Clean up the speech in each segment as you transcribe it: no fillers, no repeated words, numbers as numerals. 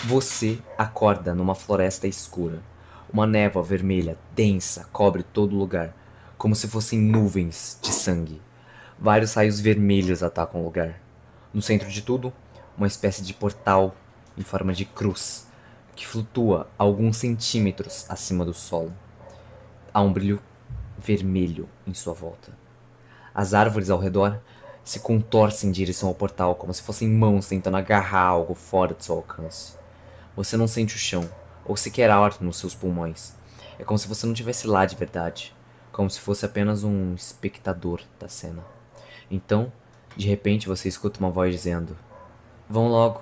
Você acorda numa floresta escura. Uma névoa vermelha, densa, cobre todo lugar, como se fossem nuvens de sangue. Vários raios vermelhos atacam o lugar. No centro de tudo, uma espécie de portal em forma de cruz, que flutua a alguns centímetros acima do solo. Há um brilho vermelho em sua volta. As árvores ao redor se contorcem em direção ao portal, como se fossem mãos tentando agarrar algo fora de seu alcance. Você não sente o chão, ou sequer ar nos seus pulmões. É como se você não estivesse lá de verdade, como se fosse apenas um espectador da cena. Então, de repente, você escuta uma voz dizendo: Vão logo,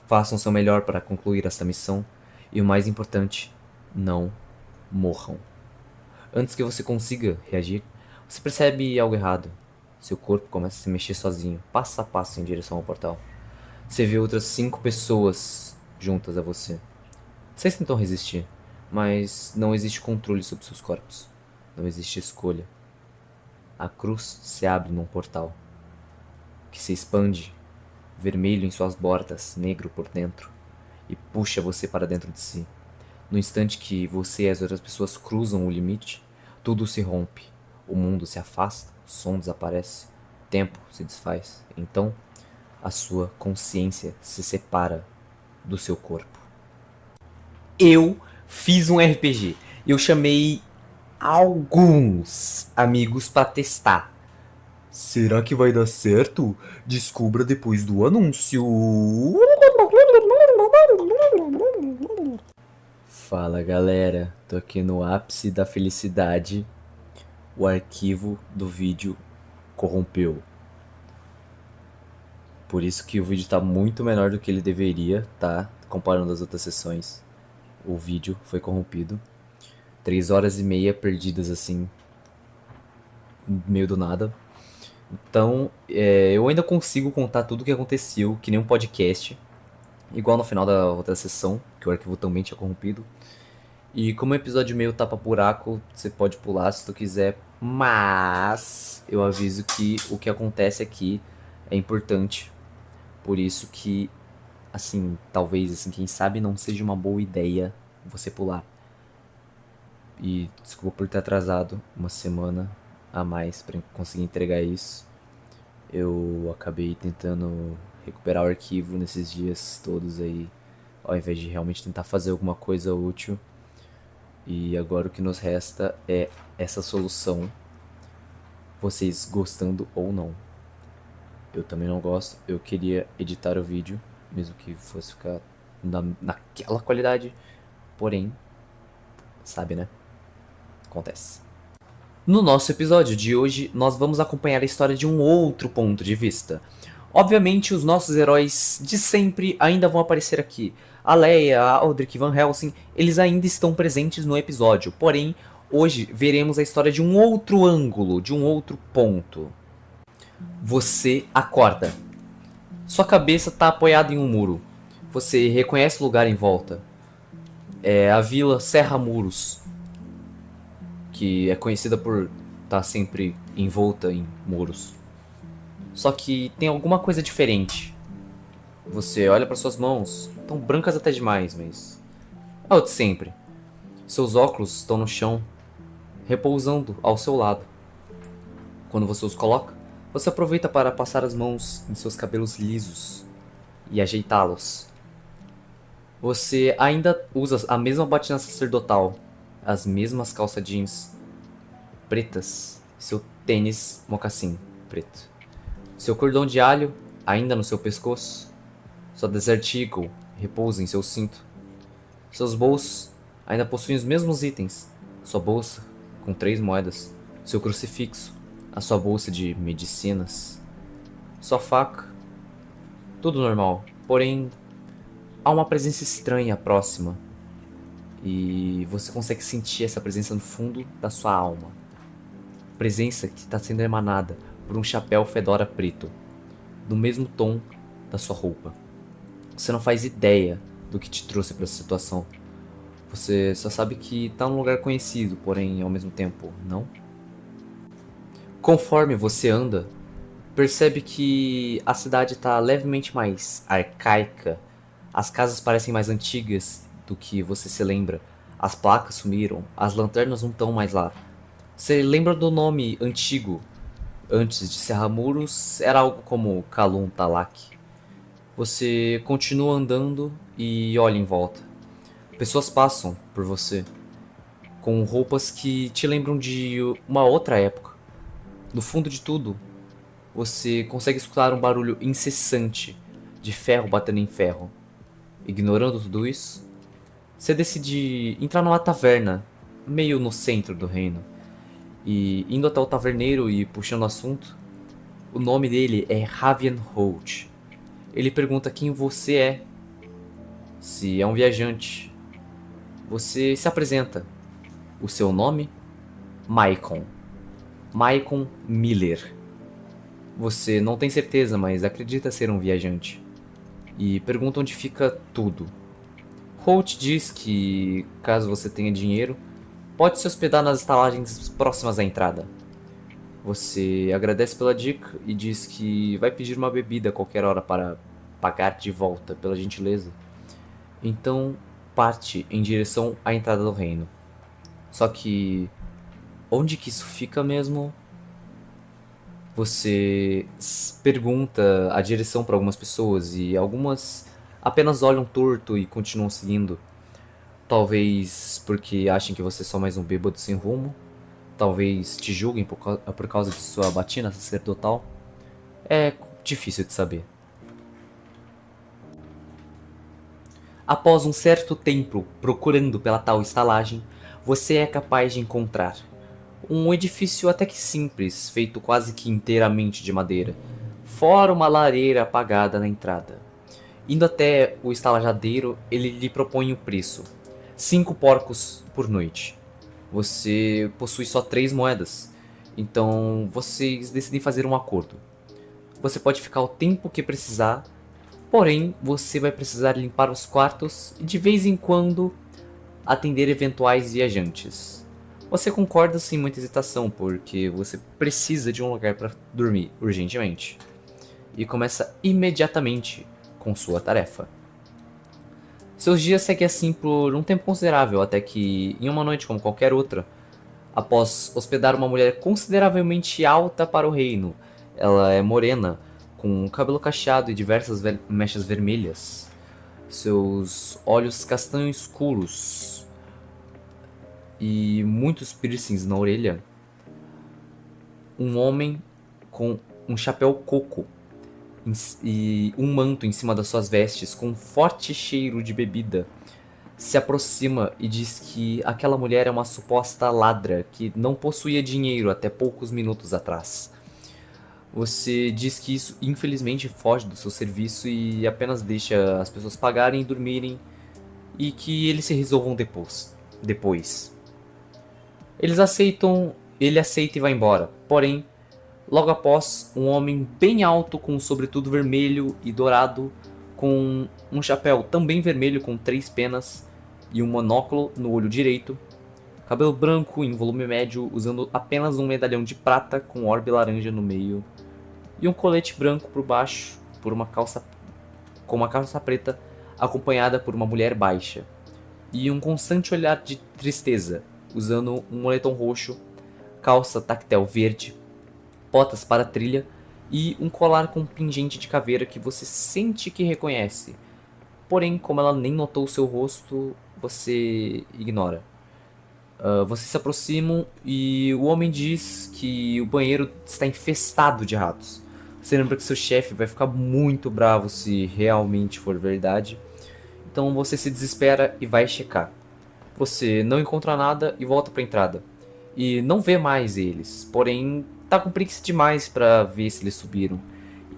façam o seu melhor para concluir esta missão, e o mais importante, não morram. Antes que você consiga reagir, você percebe algo errado. Seu corpo começa a se mexer sozinho, passo a passo em direção ao portal. Você vê outras 5 pessoas juntas a você. Vocês tentam resistir, mas não existe controle sobre seus corpos. Não existe escolha. A cruz se abre num portal, que se expande, vermelho em suas bordas, negro por dentro, e puxa você para dentro de si. No instante que você e as outras pessoas cruzam o limite, tudo se rompe. O mundo se afasta, o som desaparece, o tempo se desfaz. Então, a sua consciência se separa do seu corpo. Eu fiz um RPG. Eu chamei alguns amigos para testar. Será que vai dar certo? Descubra depois do anúncio. Fala galera, tô aqui no ápice da felicidade. O arquivo do vídeo corrompeu. Por isso que o vídeo tá muito menor do que ele deveria, tá? Comparando as outras sessões. O vídeo foi corrompido. 3 horas e meia perdidas assim, no meio do nada. Então, eu ainda consigo contar tudo o que aconteceu, que nem um podcast. Igual no final da outra sessão, que o arquivo também tinha corrompido. E como o episódio meio tapa-buraco, você pode pular se tu quiser. Mas eu aviso que o que acontece aqui é importante. Por isso que, assim, talvez, assim, quem sabe não seja uma boa ideia você pular. E desculpa por ter atrasado uma semana a mais pra conseguir entregar isso. Eu acabei tentando recuperar o arquivo nesses dias todos aí, ao invés de realmente tentar fazer alguma coisa útil. E agora o que nos resta é essa solução, vocês gostando ou não. Eu também não gosto, eu queria editar o vídeo, mesmo que fosse ficar naquela qualidade, porém, sabe, né? Acontece. No nosso episódio de hoje, nós vamos acompanhar a história de um outro ponto de vista. Obviamente, os nossos heróis de sempre ainda vão aparecer aqui. A Leia, a Aldrich Van Helsing, eles ainda estão presentes no episódio. Porém, hoje veremos a história de um outro ângulo, de um outro ponto. Você acorda. Sua cabeça está apoiada em um muro. Você reconhece o lugar em volta. É a vila Serra Muros, que é conhecida por estar sempre envolta em muros. Só que tem alguma coisa diferente. Você olha para suas mãos, estão brancas até demais, mas é o de sempre. Seus óculos estão no chão, repousando ao seu lado. Quando você os coloca, você aproveita para passar as mãos em seus cabelos lisos e ajeitá-los. Você ainda usa a mesma batina sacerdotal, as mesmas calças jeans pretas, seu tênis mocassim preto. Seu cordão de alho ainda no seu pescoço, sua Desert Eagle repousa em seu cinto. Seus bolsos ainda possuem os mesmos itens, sua bolsa com 3 moedas, seu crucifixo, a sua bolsa de medicinas, sua faca, tudo normal, porém há uma presença estranha próxima e você consegue sentir essa presença no fundo da sua alma. Presença que está sendo emanada por um chapéu fedora preto, do mesmo tom da sua roupa. Você não faz ideia do que te trouxe para essa situação. Você só sabe que está num lugar conhecido, porém ao mesmo tempo não. Conforme você anda, percebe que a cidade está levemente mais arcaica, As casas parecem mais antigas do que você se lembra. As placas sumiram, as lanternas não estão mais lá. Você lembra do nome antigo? Antes de Serramuros era algo como Kalun Talak. Você continua andando e olha em volta. Pessoas passam por você, com roupas que te lembram de uma outra época. No fundo de tudo, você consegue escutar um barulho incessante de ferro batendo em ferro. Ignorando tudo isso, você decide entrar numa taverna, meio no centro do reino. E indo até o taverneiro e puxando o assunto, o nome dele é Ravian Holt. Ele pergunta quem você é, se é um viajante. Você se apresenta. O seu nome? Maicon. Maicon Miller. Você não tem certeza, mas acredita ser um viajante. E pergunta onde fica tudo. Holt diz que, caso você tenha dinheiro, pode se hospedar nas estalagens próximas à entrada. Você agradece pela dica e diz que vai pedir uma bebida a qualquer hora para pagar de volta pela gentileza. Então parte em direção à entrada do reino. Só que onde que isso fica mesmo? Você pergunta a direção para algumas pessoas e algumas apenas olham torto e continuam seguindo. Talvez porque achem que você é só mais um bêbado sem rumo. Talvez te julguem por causa de sua batina sacerdotal. É difícil de saber. Após um certo tempo procurando pela tal estalagem, você é capaz de encontrar um edifício até que simples, feito quase que inteiramente de madeira, fora uma lareira apagada na entrada. Indo até o estalajadeiro, ele lhe propõe o preço: 5 porcos por noite. Você possui só 3 moedas, então vocês decidem fazer um acordo. Você pode ficar o tempo que precisar, porém você vai precisar limpar os quartos e de vez em quando atender eventuais viajantes. Você concorda sem muita hesitação, porque você precisa de um lugar para dormir urgentemente. E começa imediatamente com sua tarefa. Seus dias seguem assim por um tempo considerável, até que, em uma noite como qualquer outra, após hospedar uma mulher consideravelmente alta para o reino, ela é morena, com cabelo cacheado e diversas mechas vermelhas, seus olhos castanho escuros e muitos piercings na orelha, um homem com um chapéu coco e um manto em cima das suas vestes com um forte cheiro de bebida se aproxima e diz que aquela mulher é uma suposta ladra que não possuía dinheiro até poucos minutos atrás. Você diz que isso infelizmente foge do seu serviço e apenas deixa as pessoas pagarem e dormirem e que eles se resolvam depois. Ele aceita e vai embora. Porém, logo após, um homem bem alto com um sobretudo vermelho e dourado, com um chapéu também vermelho com 3 penas e um monóculo no olho direito, cabelo branco em volume médio, usando apenas um medalhão de prata com orbe laranja no meio e um colete branco por baixo com uma calça preta acompanhada por uma mulher baixa e um constante olhar de tristeza, usando um moletom roxo, calça tactel verde, botas para trilha e um colar com pingente de caveira que você sente que reconhece. Porém, como ela nem notou seu rosto, você ignora. Vocês se aproximam e o homem diz que o banheiro está infestado de ratos. Você lembra que seu chefe vai ficar muito bravo se realmente for verdade. Então você se desespera e vai checar. Você não encontra nada e volta para a entrada. E não vê mais eles, porém tá com preguiça demais para ver se eles subiram.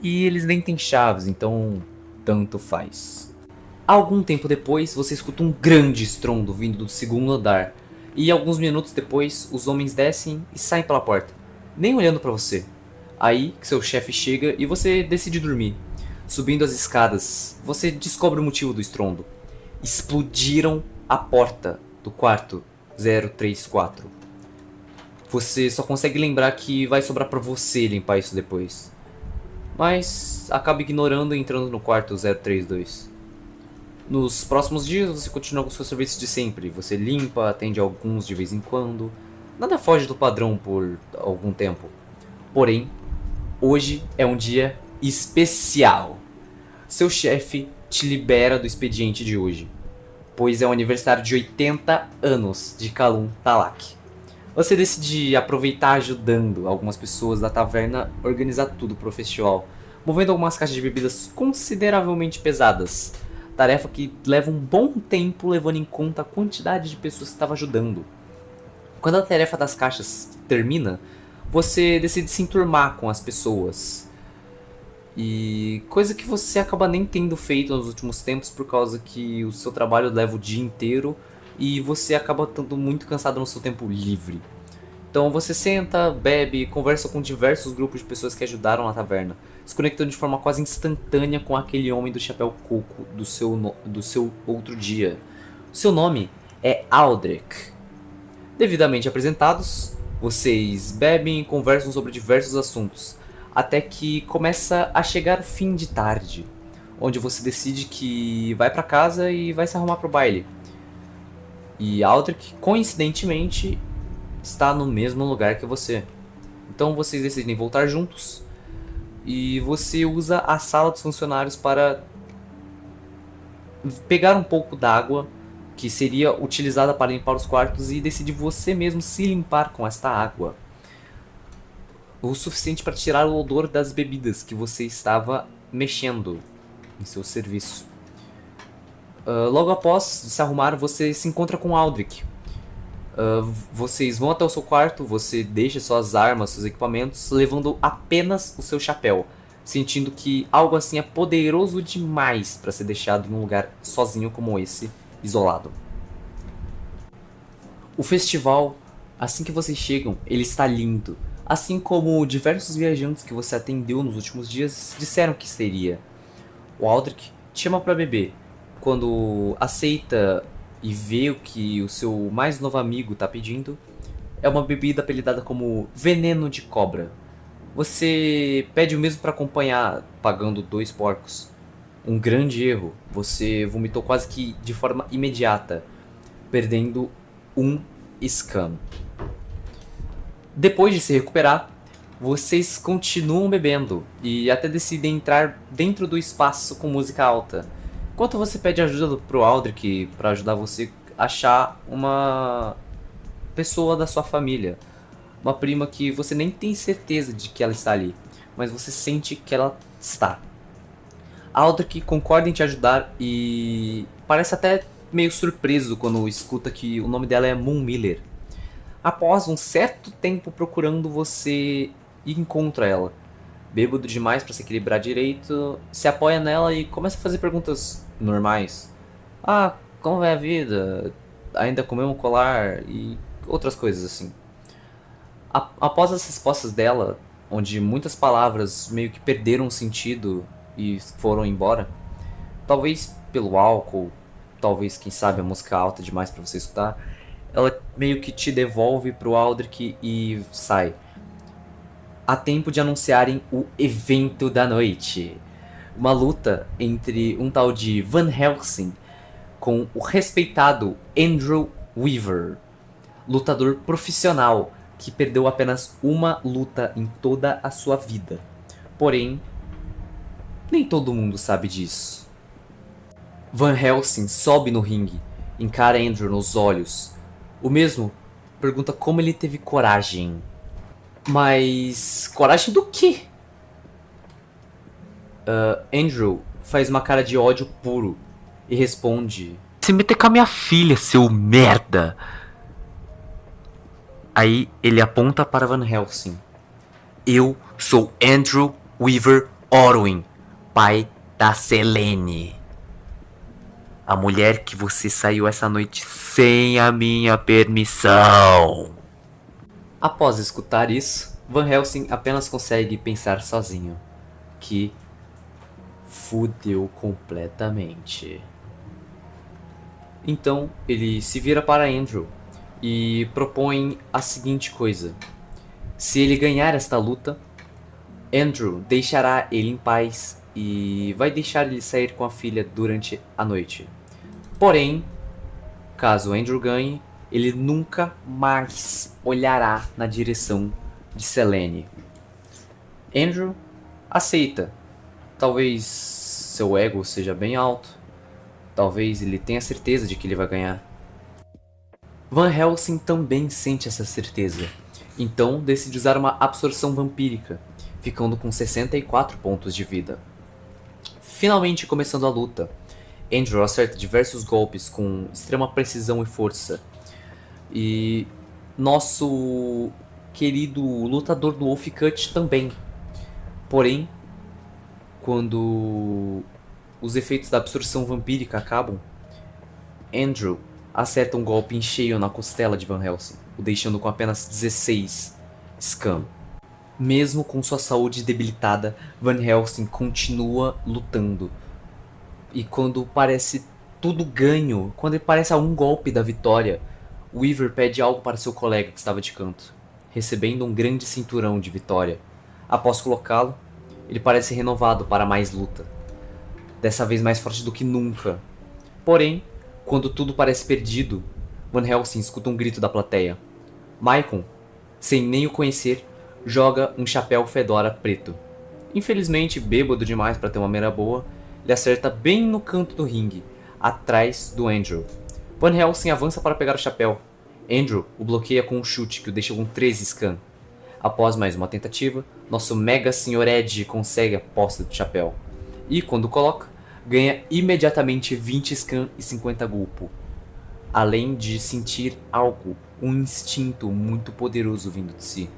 E eles nem têm chaves, então tanto faz. Algum tempo depois, você escuta um grande estrondo vindo do segundo andar. E alguns minutos depois, os homens descem e saem pela porta, nem olhando para você. Aí que seu chefe chega e você decide dormir. Subindo as escadas, você descobre o motivo do estrondo. Explodiram a porta do quarto 034. Você só consegue lembrar que vai sobrar pra você limpar isso depois. Mas acaba ignorando e entrando no quarto 032. Nos próximos dias você continua com os seus serviços de sempre. Você limpa, atende alguns de vez em quando. Nada foge do padrão por algum tempo. Porém, hoje é um dia especial. Seu chefe te libera do expediente de hoje, pois é o aniversário de 80 anos de Kalum Talak. Você decide aproveitar ajudando algumas pessoas da taverna a organizar tudo pro festival, movendo algumas caixas de bebidas consideravelmente pesadas. Tarefa que leva um bom tempo levando em conta a quantidade de pessoas que estava ajudando. Quando a tarefa das caixas termina, você decide se enturmar com as pessoas. E coisa que você acaba nem tendo feito nos últimos tempos por causa que o seu trabalho leva o dia inteiro e você acaba estando muito cansado no seu tempo livre. Então você senta, bebe, conversa com diversos grupos de pessoas que ajudaram na taverna, se conectando de forma quase instantânea com aquele homem do chapéu coco do seu outro dia. O seu nome é Aldrich. Devidamente apresentados, vocês bebem e conversam sobre diversos assuntos, até que começa a chegar o fim de tarde, onde você decide que vai pra casa e vai se arrumar pro baile. E Aldrich, coincidentemente, está no mesmo lugar que você. Então vocês decidem voltar juntos e você usa a sala dos funcionários para pegar um pouco d'água que seria utilizada para limpar os quartos e decide você mesmo se limpar com esta água. O suficiente para tirar o odor das bebidas que você estava mexendo em seu serviço. Logo após se arrumar, você se encontra com Aldrich. Vocês vão até o seu quarto, você deixa suas armas, seus equipamentos, levando apenas o seu chapéu, sentindo que algo assim é poderoso demais para ser deixado em um lugar sozinho como esse, isolado. O festival, assim que vocês chegam, ele está lindo, assim como diversos viajantes que você atendeu nos últimos dias disseram que seria. O Aldrich te chama para beber. Quando aceita e vê o que o seu mais novo amigo está pedindo, é uma bebida apelidada como veneno de cobra. Você pede o mesmo para acompanhar, pagando 2 porcos. Um grande erro, você vomitou quase que de forma imediata, perdendo um scam. Depois de se recuperar, vocês continuam bebendo e até decidem entrar dentro do espaço com música alta. Enquanto você pede ajuda pro Aldrich para ajudar você a achar uma pessoa da sua família. Uma prima que você nem tem certeza de que ela está ali, mas você sente que ela está. Aldrich concorda em te ajudar e parece até meio surpreso quando escuta que o nome dela é Moon Miller. Após um certo tempo procurando, você encontra ela. Bêbado demais para se equilibrar direito, se apoia nela e começa a fazer perguntas normais. Ah, como vai a vida? Ainda comeu um colar? E outras coisas assim. Após as respostas dela, onde muitas palavras meio que perderam o sentido e foram embora, talvez pelo álcool, talvez, quem sabe, a música alta demais para você escutar, ela meio que te devolve pro Aldrich e sai. Há tempo de anunciarem o evento da noite. Uma luta entre um tal de Van Helsing com o respeitado Andrew Weaver, lutador profissional que perdeu apenas uma luta em toda a sua vida. Porém, nem todo mundo sabe disso. Van Helsing sobe no ringue, encara Andrew nos olhos. O mesmo pergunta como ele teve coragem. Mas coragem do quê? Andrew faz uma cara de ódio puro e responde: se meter com a minha filha, seu merda! Aí ele aponta para Van Helsing. Eu sou Andrew Weaver Orwin, pai da Selene. A mulher que você saiu essa noite sem a minha permissão. Após escutar isso, Van Helsing apenas consegue pensar sozinho que fudeu completamente. Então ele se vira para Andrew e propõe a seguinte coisa: se ele ganhar esta luta, Andrew deixará ele em paz e vai deixar ele sair com a filha durante a noite. Porém, caso Andrew ganhe, ele nunca mais olhará na direção de Selene. Andrew aceita. Talvez seu ego seja bem alto. Talvez ele tenha certeza de que ele vai ganhar. Van Helsing também sente essa certeza. Então decide usar uma absorção vampírica, ficando com 64 pontos de vida. Finalmente começando a luta, Andrew acerta diversos golpes com extrema precisão e força. E nosso querido lutador do Wolf Cut também. Porém, quando os efeitos da absorção vampírica acabam, Andrew acerta um golpe em cheio na costela de Van Helsing, o deixando com apenas 16 Scam. Mesmo com sua saúde debilitada, Van Helsing continua lutando. E quando parece tudo ganho, quando ele parece a um golpe da vitória, Weaver pede algo para seu colega que estava de canto, recebendo um grande cinturão de vitória. Após colocá-lo, ele parece renovado para mais luta, dessa vez mais forte do que nunca. Porém, quando tudo parece perdido, Van Helsing escuta um grito da plateia. Maicon, sem nem o conhecer, joga um chapéu fedora preto. Infelizmente, bêbado demais para ter uma mira boa, ele acerta bem no canto do ringue, atrás do Andrew. Van Helsing avança para pegar o chapéu. Andrew o bloqueia com um chute que o deixa com 13 Scam. Após mais uma tentativa, nosso Mega Sr. Ed consegue a posse do chapéu. E quando coloca, ganha imediatamente 20 Scam e 50 Gulpo. Além de sentir algo, um instinto muito poderoso vindo de si.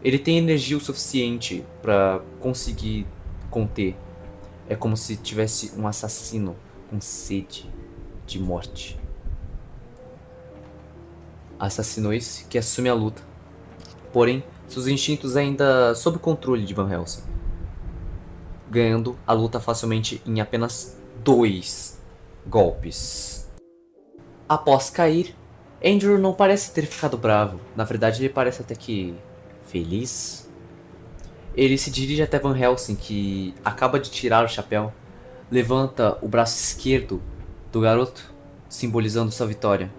Ele tem energia o suficiente para conseguir conter. É como se tivesse um assassino com sede de morte. Assassino esse que assume a luta. Porém, seus instintos ainda sob controle de Van Helsing, ganhando a luta facilmente em apenas 2 golpes. Após cair, Andrew não parece ter ficado bravo. Na verdade, ele parece até que feliz. Ele se dirige até Van Helsing, que acaba de tirar o chapéu, levanta o braço esquerdo do garoto, simbolizando sua vitória.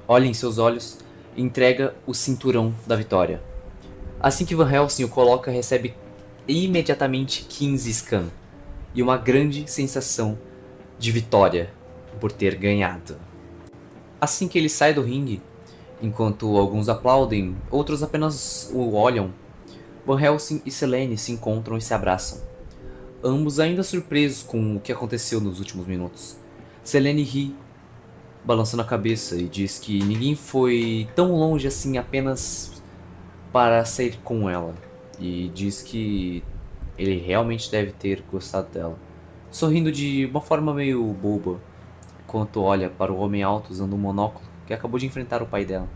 Olha em seus olhos e entrega o cinturão da vitória. Assim que Van Helsing o coloca, recebe imediatamente 15 Scam e uma grande sensação de vitória por ter ganhado. Assim que ele sai do ringue, enquanto alguns aplaudem, outros apenas o olham, Van Helsing e Selene se encontram e se abraçam. Ambos ainda surpresos com o que aconteceu nos últimos minutos. Selene ri, balançando a cabeça, e diz que ninguém foi tão longe assim apenas para sair com ela. E diz que ele realmente deve ter gostado dela. Sorrindo de uma forma meio boba, enquanto olha para o homem alto usando um monóculo que acabou de enfrentar o pai dela.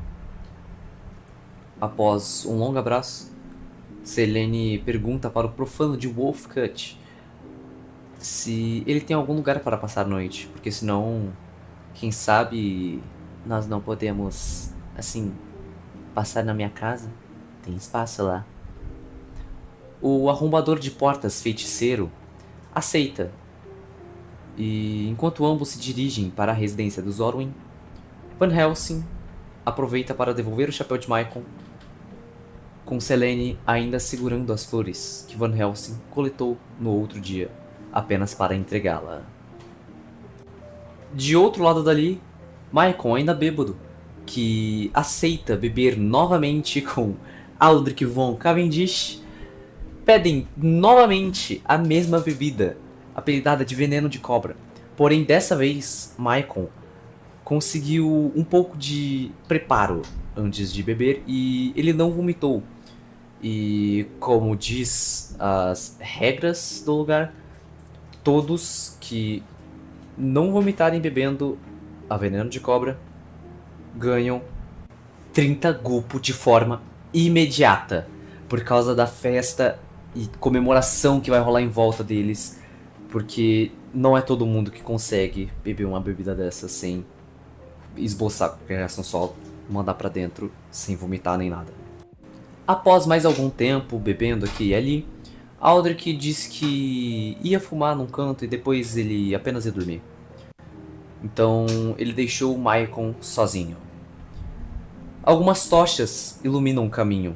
Após um longo abraço, Selene pergunta para o profano de Wolf Cut se ele tem algum lugar para passar a noite, porque senão, quem sabe, nós não podemos, assim, passar na minha casa. Tem espaço lá. O arrombador de portas feiticeiro aceita. E enquanto ambos se dirigem para a residência dos Orwin, Van Helsing aproveita para devolver o chapéu de Maicon, com Selene ainda segurando as flores que Van Helsing coletou no outro dia, apenas para entregá-la. De outro lado dali, Maicon, ainda bêbado, que aceita beber novamente com Aldrich von Cavendish, pedem novamente a mesma bebida, apelidada de veneno de cobra. Porém, dessa vez, Maicon conseguiu um pouco de preparo antes de beber e ele não vomitou. E como diz as regras do lugar, todos que não vomitarem bebendo a veneno de cobra ganham 30 Gulpo de forma imediata, por causa da festa e comemoração que vai rolar em volta deles, porque não é todo mundo que consegue beber uma bebida dessa sem esboçar qualquer reação, só mandar pra dentro sem vomitar nem nada. Após mais algum tempo bebendo aqui e ali, Aldrich disse que ia fumar num canto e depois ele apenas ia dormir. Então ele deixou Maicon sozinho. Algumas tochas iluminam o caminho.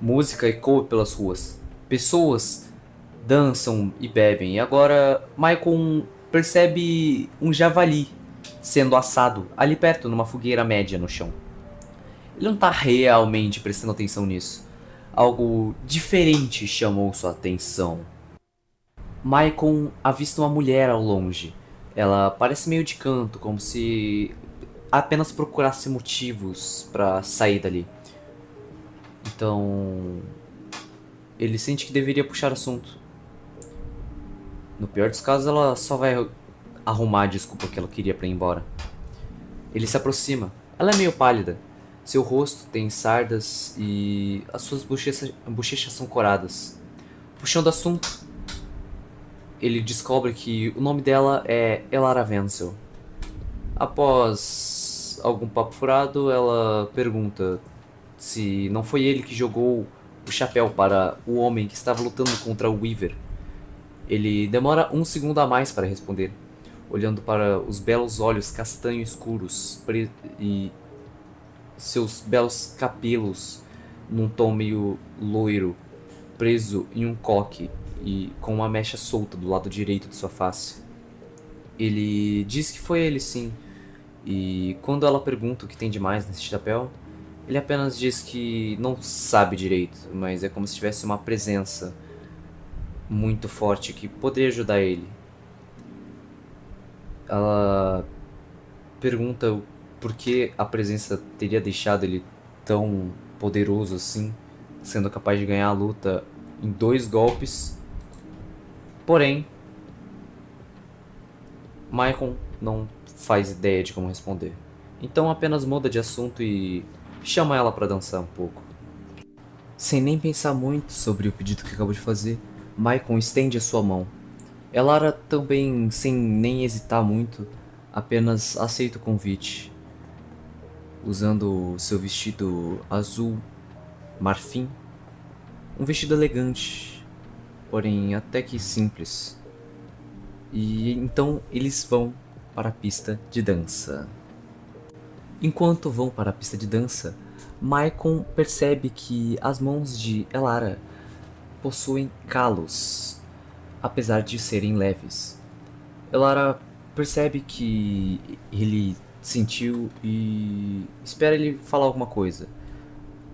Música ecoa pelas ruas. Pessoas dançam e bebem. E agora Maicon percebe um javali sendo assado ali perto, numa fogueira média no chão. Ele não está realmente prestando atenção nisso. Algo diferente chamou sua atenção. Maicon avista uma mulher ao longe. Ela parece meio de canto, como se apenas procurasse motivos para sair dali. Então, ele sente que deveria puxar assunto. No pior dos casos, ela só vai arrumar a desculpa que ela queria para ir embora. Ele se aproxima. Ela é meio pálida. Seu rosto tem sardas e as suas bochechas são coradas. Puxando assunto, ele descobre que o nome dela é Elara Wenzel. Após algum papo furado, ela pergunta se não foi ele que jogou o chapéu para o homem que estava lutando contra o Weaver. Ele demora um segundo a mais para responder, olhando para os belos olhos castanho escuros e seus belos cabelos num tom meio loiro, preso em um coque e com uma mecha solta do lado direito de sua face. Ele diz que foi ele sim, e quando ela pergunta o que tem de mais nesse chapéu, ele apenas diz que não sabe direito, mas é como se tivesse uma presença muito forte que poderia ajudar ele. Ela pergunta por que a presença teria deixado ele tão poderoso assim, sendo capaz de ganhar a luta em 2 golpes. Porém, Maicon não faz ideia de como responder. Então apenas muda de assunto e chama ela para dançar um pouco. Sem nem pensar muito sobre o pedido que acabou de fazer, Maicon estende a sua mão. Elara também, sem nem hesitar muito, apenas aceita o convite. Usando seu vestido azul marfim, um vestido elegante, porém até que simples. E então eles vão para a pista de dança. Enquanto vão para a pista de dança, Maicon percebe que as mãos de Elara possuem calos, apesar de serem leves. Elara percebe que ele sentiu e espera ele falar alguma coisa.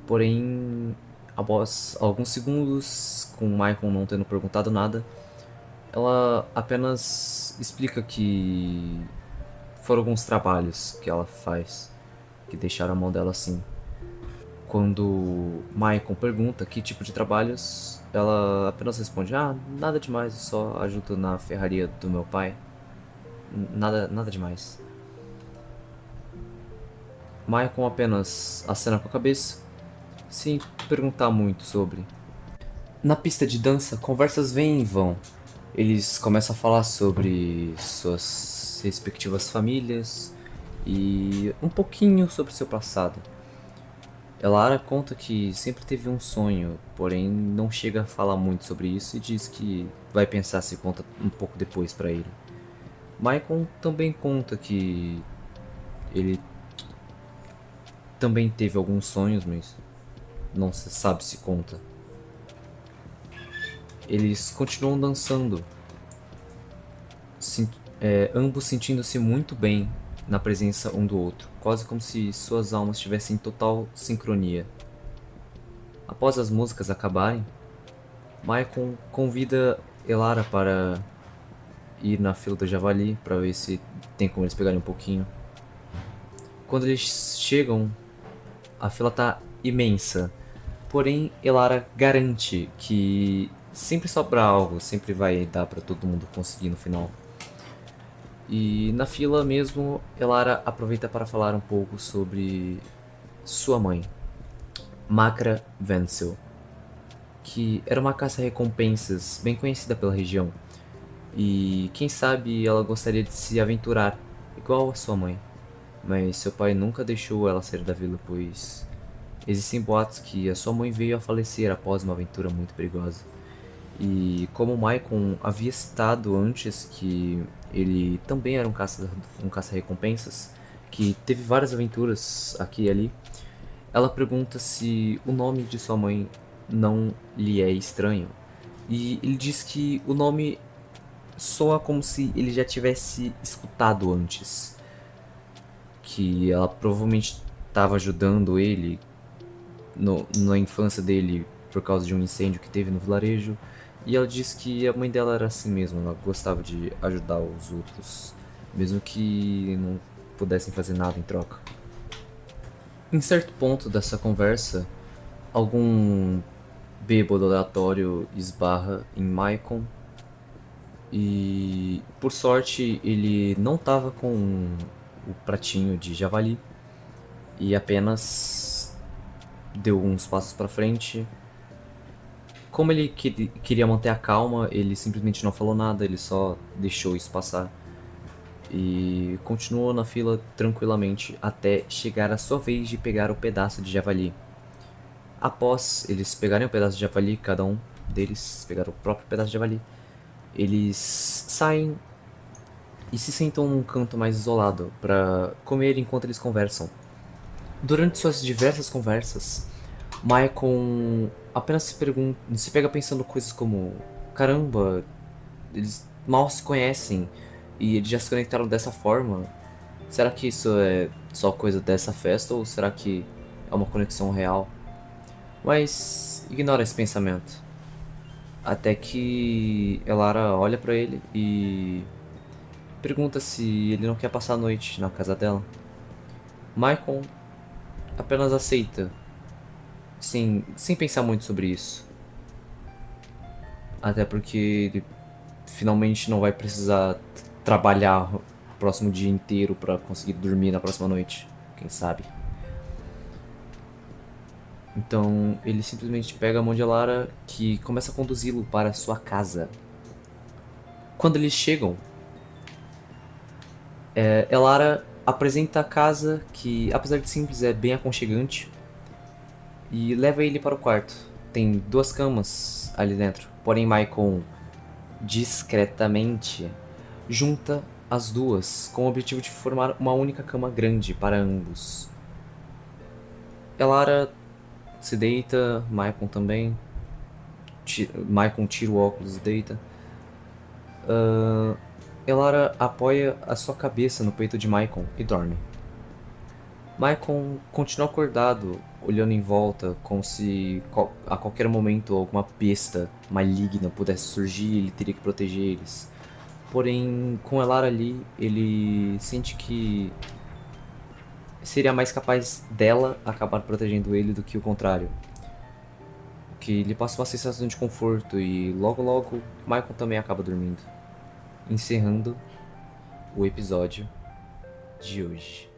Porém, após alguns segundos, com Maicon não tendo perguntado nada, ela apenas explica que foram alguns trabalhos que ela faz que deixaram a mão dela assim. Quando Maicon pergunta que tipo de trabalhos, ela apenas responde: nada demais, eu só ajudo na ferraria do meu pai. Nada demais. Maicon apenas acena com a cabeça, sem perguntar muito sobre. Na pista de dança, conversas vêm e vão. Eles começam a falar sobre suas respectivas famílias e um pouquinho sobre seu passado. Elara conta que sempre teve um sonho, porém não chega a falar muito sobre isso e diz que vai pensar se conta um pouco depois pra ele. Maicon também conta que ele também teve alguns sonhos, mas não se sabe se conta. Eles continuam dançando, ambos sentindo-se muito bem na presença um do outro, quase como se suas almas estivessem em total sincronia. Após as músicas acabarem, Maicon convida Elara para ir na fila do javali para ver se tem como eles pegarem um pouquinho. Quando eles chegam, a fila tá imensa, porém Elara garante que sempre sobra algo, sempre vai dar para todo mundo conseguir no final. E na fila mesmo, Elara aproveita para falar um pouco sobre sua mãe, Makra Wenzel, que era uma caça-recompensas bem conhecida pela região. E quem sabe ela gostaria de se aventurar, igual a sua mãe. Mas seu pai nunca deixou ela sair da vila, pois existem boatos que a sua mãe veio a falecer após uma aventura muito perigosa. E como o Maicon havia citado antes que ele também era um caça-recompensas, que teve várias aventuras aqui e ali, ela pergunta se o nome de sua mãe não lhe é estranho. E ele diz que o nome soa como se ele já tivesse escutado antes. Que ela provavelmente estava ajudando ele na infância dele por causa de um incêndio que teve no vilarejo. E ela diz que a mãe dela era assim mesmo, ela gostava de ajudar os outros, mesmo que não pudessem fazer nada em troca. Em certo ponto dessa conversa, algum bêbado aleatório esbarra em Maicon e, por sorte, ele não estava com o pratinho de javali e apenas deu uns passos para frente. Como ele queria manter a calma, ele simplesmente não falou nada, ele só deixou isso passar e continuou na fila tranquilamente até chegar a sua vez de pegar o pedaço de javali. Após eles pegarem o pedaço de javali, cada um deles pegar o próprio pedaço de javali, eles saem e se sentam num canto mais isolado para comer enquanto eles conversam. Durante suas diversas conversas, Maicon apenas se pega pensando coisas como: caramba, eles mal se conhecem e eles já se conectaram dessa forma. Será que isso é só coisa dessa festa ou será que é uma conexão real? Mas ignora esse pensamento. Até que Elara olha pra ele e pergunta se ele não quer passar a noite na casa dela. Maicon apenas aceita, sem pensar muito sobre isso. Até porque ele finalmente não vai precisar trabalhar o próximo dia inteiro pra conseguir dormir na próxima noite. Quem sabe? Então ele simplesmente pega a mão de Elara, que começa a conduzi-lo para sua casa. Quando eles chegam, Elara apresenta a casa, que apesar de simples é bem aconchegante, e leva ele para o quarto. Tem duas camas ali dentro, porém Maicon discretamente junta as duas com o objetivo de formar uma única cama grande para ambos. Elara se deita, Maicon também. Maicon tira o óculos e deita. Elara apoia a sua cabeça no peito de Maicon e dorme. Maicon continua acordado, olhando em volta, como se a qualquer momento alguma besta maligna pudesse surgir e ele teria que proteger eles. Porém, com Elara ali, ele sente que seria mais capaz dela acabar protegendo ele do que o contrário. Que lhe passa uma sensação de conforto e logo logo Maicon também acaba dormindo. Encerrando o episódio de hoje.